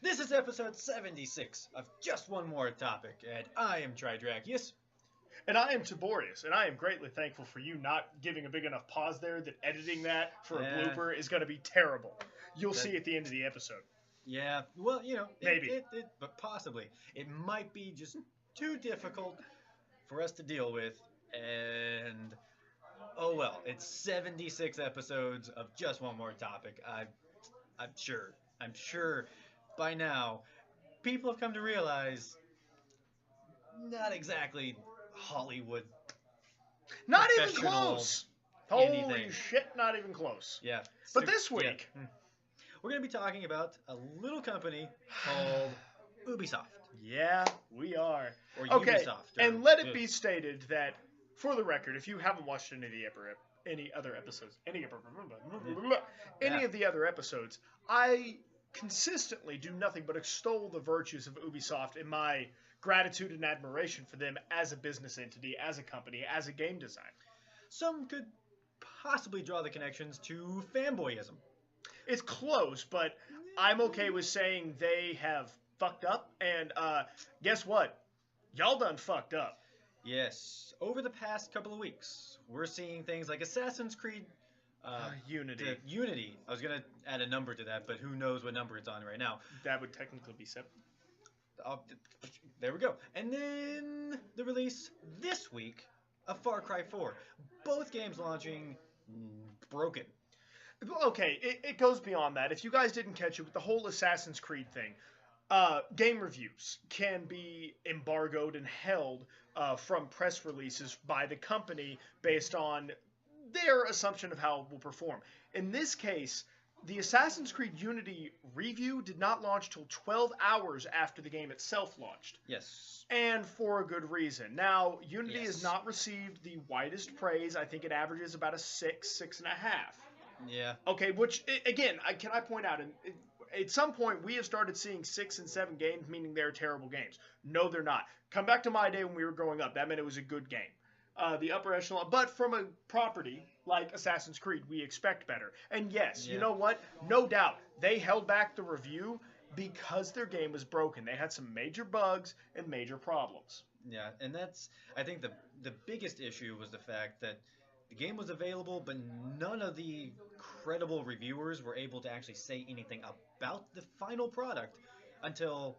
This is episode 76 of Just One More Topic, and I am Tridrakius. And I am Tiborius, and I am greatly thankful for you not giving a big enough pause there that editing that for a blooper is going to be terrible. You'll see at the end of the episode. Yeah, well, Maybe. But possibly. It might be just too difficult for us to deal with, and oh well, it's 76 episodes of Just One More Topic. I'm sure by now people have come to realize not exactly Hollywood. Not even close. Anything. Holy shit, not even close. Yeah. But this week, we're going to be talking about a little company called Ubisoft. Yeah, we are. Or okay, Ubisoft. And let it be stated that, for the record, if you haven't watched any of the other episodes, any of the other episodes, I consistently do nothing but extol the virtues of Ubisoft in my gratitude and admiration for them as a business entity, as a company, as a game designer. Some could possibly draw the connections to fanboyism. It's close, but I'm okay with saying they have fucked up, and guess what? Y'all done fucked up. Yes. Over the past couple of weeks, we're seeing things like Assassin's Creed Unity. Unity. I was going to add a number to that, but who knows what number it's on right now. That would technically be 7. There we go. And then the release this week of Far Cry 4. Both games launching broken. Okay, it goes beyond that. If you guys didn't catch it with the whole Assassin's Creed thing, game reviews can be embargoed and held from press releases by the company based on their assumption of how it will perform. In this case, the Assassin's Creed Unity review did not launch till 12 hours after the game itself launched. Yes. And for a good reason. Now, Unity has not received the widest praise. I think it averages about a 6.5. Yeah. Okay, which, again, can I point out, at some point we have started seeing 6 and 7 games, meaning they're terrible games. No, they're not. Come back to my day when we were growing up. That meant it was a good game. The upper echelon, but from a property like Assassin's Creed, we expect better. And yes, you know what? No doubt, they held back the review because their game was broken. They had some major bugs and major problems. Yeah, and I think the biggest issue was the fact that the game was available, but none of the credible reviewers were able to actually say anything about the final product until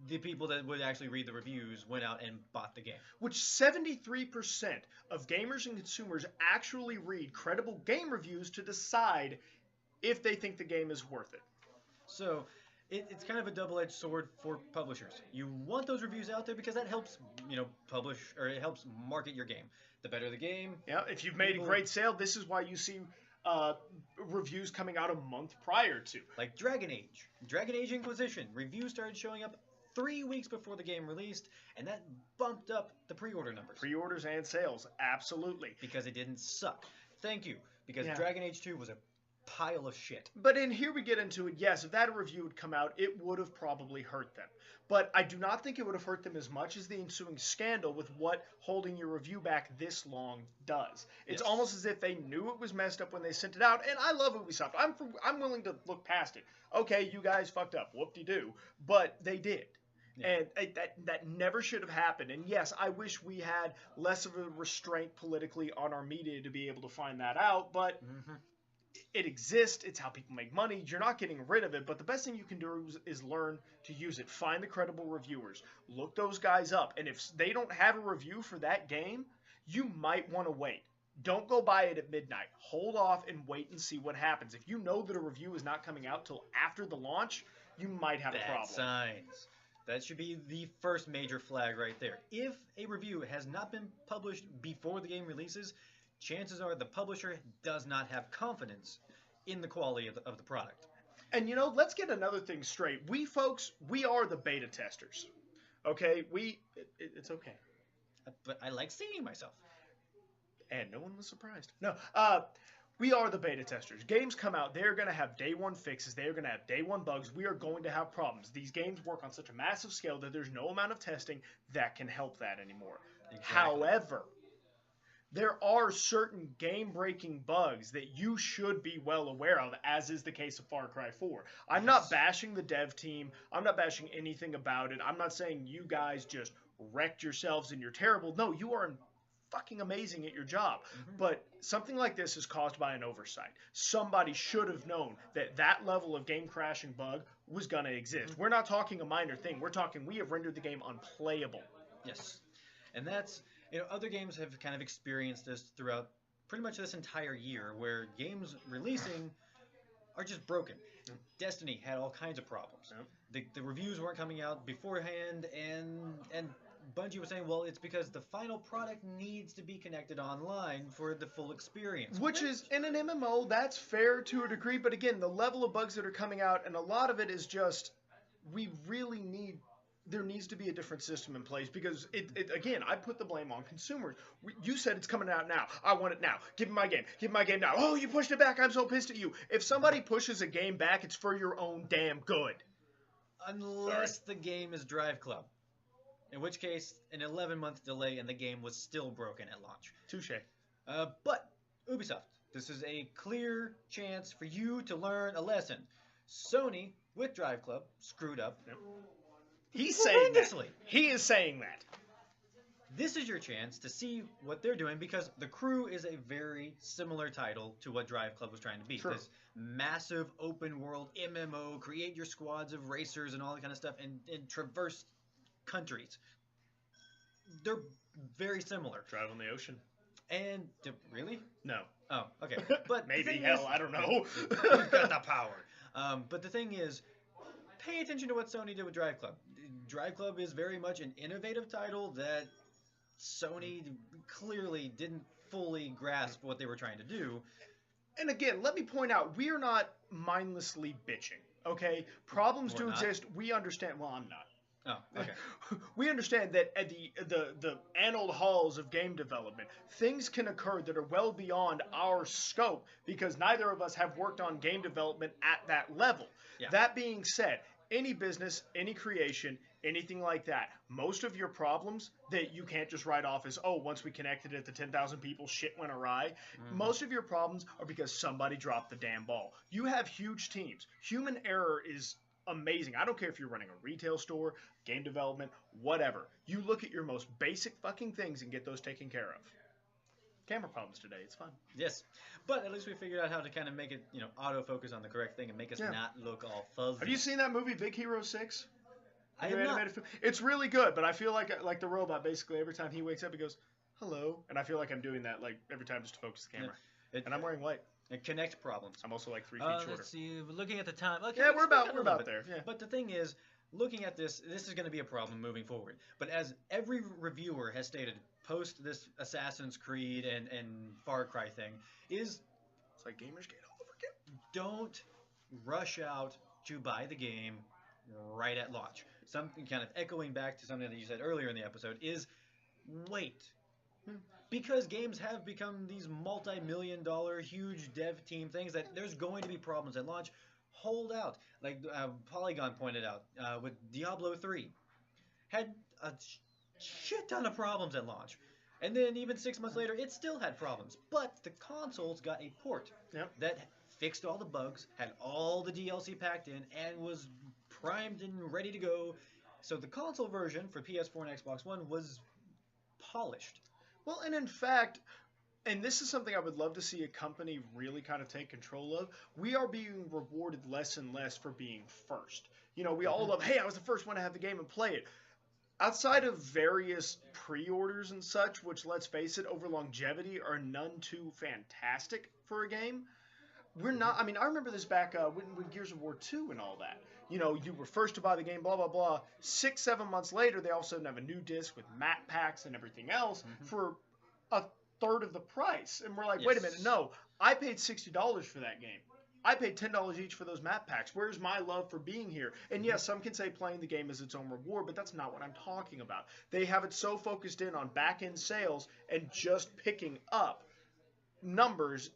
the people that would actually read the reviews went out and bought the game. Which 73% of gamers and consumers actually read credible game reviews to decide if they think the game is worth it. So it's kind of a double-edged sword for publishers. You want those reviews out there because that helps, publish, or it helps market your game. The better the game. Yeah, if you've made a great sale, this is why you see reviews coming out a month prior to. Like Dragon Age. Dragon Age Inquisition. Reviews started showing up 3 weeks before the game released, and that bumped up the pre-order numbers. Pre-orders and sales, absolutely. Because it didn't suck. Thank you. Because Dragon Age 2 was a pile of shit. But in here we get into it, yes, if that review had come out, it would have probably hurt them. But I do not think it would have hurt them as much as the ensuing scandal with what holding your review back this long does. It's almost as if they knew it was messed up when they sent it out, and I love Ubisoft. I'm willing to look past it. Okay, you guys fucked up, whoop-de-doo, but they did. Yeah. And that never should have happened. And yes, I wish we had less of a restraint politically on our media to be able to find that out, but it exists. It's how people make money. You're not getting rid of it, but the best thing you can do is learn to use it. Find the credible reviewers. Look those guys up. And if they don't have a review for that game, you might want to wait. Don't go buy it at midnight. Hold off and wait and see what happens. If you know that a review is not coming out till after the launch, you might have a problem. Signs. That should be the first major flag right there. If a review has not been published before the game releases, chances are the publisher does not have confidence in the quality of the product. And let's get another thing straight. We are the beta testers. Okay? It's okay. But I like seeing myself. And no one was surprised. No, we are the beta testers. Games come out, they're going to have day one fixes, they're going to have day one bugs, we are going to have problems. These games work on such a massive scale that there's no amount of testing that can help that anymore. Exactly. However, there are certain game-breaking bugs that you should be well aware of, as is the case of Far Cry 4. I'm not bashing the dev team. I'm not bashing anything about it. I'm not saying you guys just wrecked yourselves and you're terrible. No, you are fucking amazing at your job. But something like this is caused by an oversight. Somebody should have known that that level of game crashing bug was going to exist. We're not talking a minor thing. We're talking we have rendered the game unplayable. Yes. And that's, other games have kind of experienced this throughout pretty much this entire year, where games releasing are just broken. Destiny had all kinds of problems. The reviews weren't coming out beforehand, and Bungie was saying, well, it's because the final product needs to be connected online for the full experience. Which is, in an MMO, that's fair to a degree, but again, the level of bugs that are coming out, and a lot of it is just, there needs to be a different system in place, because, again, I put the blame on consumers. You said it's coming out now. I want it now. Give me my game. Give me my game now. Oh, you pushed it back. I'm so pissed at you. If somebody pushes a game back, it's for your own damn good. Unless the game is Drive Club. In which case, an 11-month delay and the game was still broken at launch. Touche. But, Ubisoft, this is a clear chance for you to learn a lesson. Sony, with Drive Club, screwed up. He's saying that. He is saying that. This is your chance to see what they're doing, because The Crew is a very similar title to what Drive Club was trying to be. True. This massive open world MMO, create your squads of racers and all that kind of stuff, and traverse countries. They're very similar. Drive on the ocean. And really? No. Oh, okay. But maybe hell, I don't know. You've got the power. But the thing is, pay attention to what Sony did with Drive Club. Drive Club is very much an innovative title that Sony clearly didn't fully grasp what they were trying to do. And again, let me point out, we are not mindlessly bitching, okay? Problems do exist. We understand. Well, I'm not. Oh, okay. We understand that at the annaled halls of game development, things can occur that are well beyond our scope, because neither of us have worked on game development at that level. Yeah. That being said, any business, any creation, anything like that, most of your problems that you can't just write off as, oh, once we connected it to 10,000 people, shit went awry. Most of your problems are because somebody dropped the damn ball. You have huge teams. Human error is amazing. I don't care if you're running a retail store, game development, whatever. You look at your most basic fucking things and get those taken care of. Camera problems today. It's fun. Yes. But at least we figured out how to kind of make it, autofocus on the correct thing and make us not look all fuzzy. Have you seen that movie, Big Hero 6? I have not. It's really good, but I feel like the robot, basically, every time he wakes up, he goes, hello. And I feel like I'm doing that, like, every time just to focus the camera. And I'm wearing white. And connect problems. I'm also like 3 feet shorter. Let's see. Looking at the time. Okay, yeah, we're about there. Yeah. But the thing is, looking at this is going to be a problem moving forward. But as every reviewer has stated, post this Assassin's Creed and Far Cry thing, is it's like gamers get all over again. Don't rush out to buy the game right at launch. Something kind of echoing back to something that you said earlier in the episode is wait. Because games have become these multi-million-dollar, huge dev team things that there's going to be problems at launch. Hold out. Like Polygon pointed out with Diablo 3. Had a shit ton of problems at launch. And then even 6 months later, it still had problems. But the consoles got a port that fixed all the bugs, had all the DLC packed in, and was primed and ready to go. So the console version for PS4 and Xbox One was polished. Well, and in fact, and this is something I would love to see a company really kind of take control of, we are being rewarded less and less for being first. We all love, hey, I was the first one to have the game and play it. Outside of various pre-orders and such, which, let's face it, over longevity are none too fantastic for a game, we're not, I remember this back when Gears of War 2 and all that. You were first to buy the game, blah, blah, blah. 6-7 months later, they all of a sudden have a new disc with map packs and everything else for a third of the price. And we're like, wait a minute, no, I paid $60 for that game. I paid $10 each for those map packs. Where's my love for being here? And yes, some can say playing the game is its own reward, but that's not what I'm talking about. They have it so focused in on back-end sales and just picking up numbers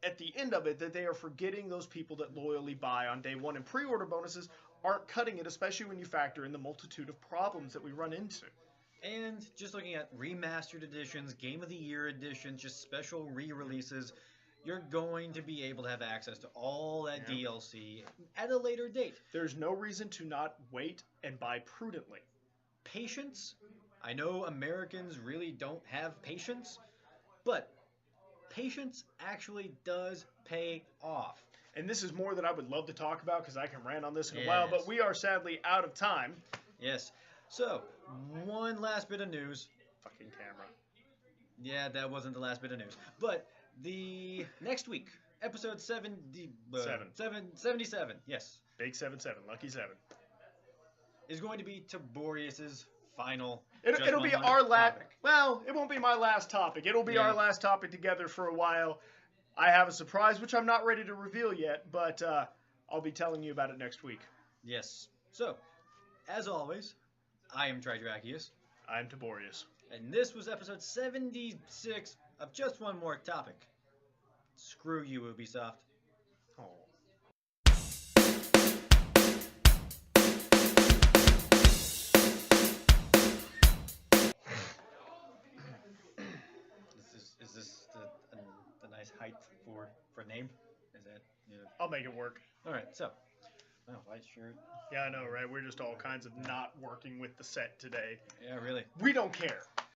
at the end of it that they are forgetting those people that loyally buy on day one. And pre-order bonuses aren't cutting it, especially when you factor in the multitude of problems that we run into. And just looking at remastered editions, Game of the Year editions, just special re-releases, you're going to be able to have access to all that Yeah. DLC at a later date. There's no reason to not wait and buy prudently. Patience, I know Americans really don't have patience, but patience actually does pay off. And this is more that I would love to talk about because I can rant on this in a while, but Yes. we are sadly out of time. Yes. So, one last bit of news. Fucking camera. Yeah, that wasn't the last bit of news. But the next week, episode 77, yes, Big 7-7, lucky 7. is going to be Tiborius's final. It'll be our last. Well, it won't be my last topic. It'll be Yeah. our last topic together for a while. I have a surprise, which I'm not ready to reveal yet, but I'll be telling you about it next week. Yes. So, as always, I am Tridrachius, I'm Tiborius. and this was episode 76 of Just One More Topic. Screw you, Ubisoft. Oh. Is this the nice height for name? Is that yeah? I'll make it work. All right. So, oh, white shirt. Yeah, I know, right? We're just all kinds of not working with the set today. Yeah, really. We don't care.